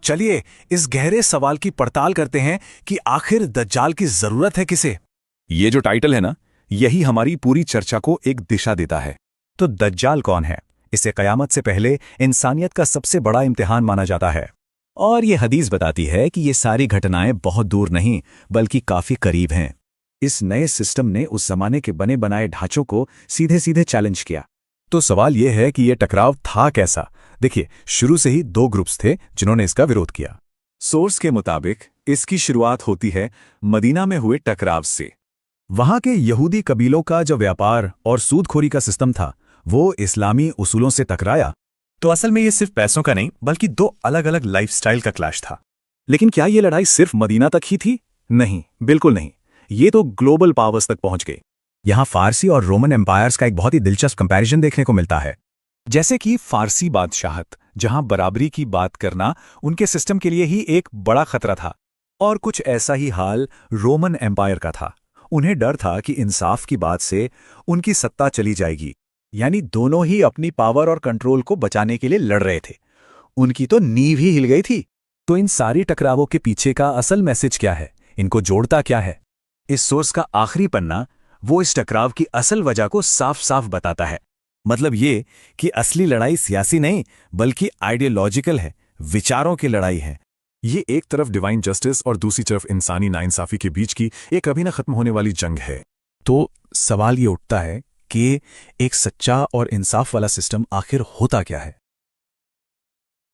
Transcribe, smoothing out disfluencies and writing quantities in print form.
चलिए इस गहरे सवाल की पड़ताल करते हैं कि आखिर दज्जाल की जरूरत है किसे। ये जो टाइटल है ना, यही हमारी पूरी चर्चा को एक दिशा देता है। तो दज्जाल कौन है? इसे कयामत से पहले इंसानियत का सबसे बड़ा इम्तिहान माना जाता है। और ये हदीस बताती है कि ये सारी घटनाएं बहुत दूर नहीं बल्कि काफी करीब हैं। इस नए सिस्टम ने उस जमाने के बने बनाए ढांचों को सीधे सीधे चैलेंज किया। तो सवाल यह है कि यह टकराव था कैसा। देखिए, शुरू से ही दो ग्रुप्स थे जिन्होंने इसका विरोध किया। सोर्स के मुताबिक इसकी शुरुआत होती है मदीना में हुए टकराव से। वहां के यहूदी कबीलों का जो व्यापार और सूदखोरी का सिस्टम था, वो इस्लामी उसूलों से टकराया। तो असल में ये सिर्फ पैसों का नहीं बल्कि दो अलग अलग लाइफस्टाइल का क्लैश था। लेकिन क्या ये लड़ाई सिर्फ मदीना तक ही थी? नहीं, बिल्कुल नहीं। ये तो ग्लोबल पावर्स तक पहुंच गई। यहां फारसी और रोमन एम्पायर्स का एक बहुत ही दिलचस्प कंपैरिजन देखने को मिलता है। जैसे कि फारसी बादशाहत, जहां बराबरी की बात करना उनके सिस्टम के लिए ही एक बड़ा खतरा था। और कुछ ऐसा ही हाल रोमन एम्पायर का था। उन्हें डर था कि इंसाफ की बात से उनकी सत्ता चली जाएगी। यानी दोनों ही अपनी पावर और कंट्रोल को बचाने के लिए लड़ रहे थे। उनकी तो नींव ही हिल गई थी। तो इन सारी टकरावों के पीछे का असल मैसेज क्या है? इनको जोड़ता क्या है? इस सोर्स का आखिरी पन्ना वो इस टकराव की असल वजह को साफ साफ बताता है। मतलब ये कि असली लड़ाई सियासी नहीं बल्कि आइडियोलॉजिकल है, विचारों की लड़ाई है। ये एक तरफ डिवाइन जस्टिस और दूसरी तरफ इंसानी नाइंसाफी के बीच की एक कभी न खत्म होने वाली जंग है। तो सवाल ये उठता है कि एक सच्चा और इंसाफ वाला सिस्टम आखिर होता क्या है?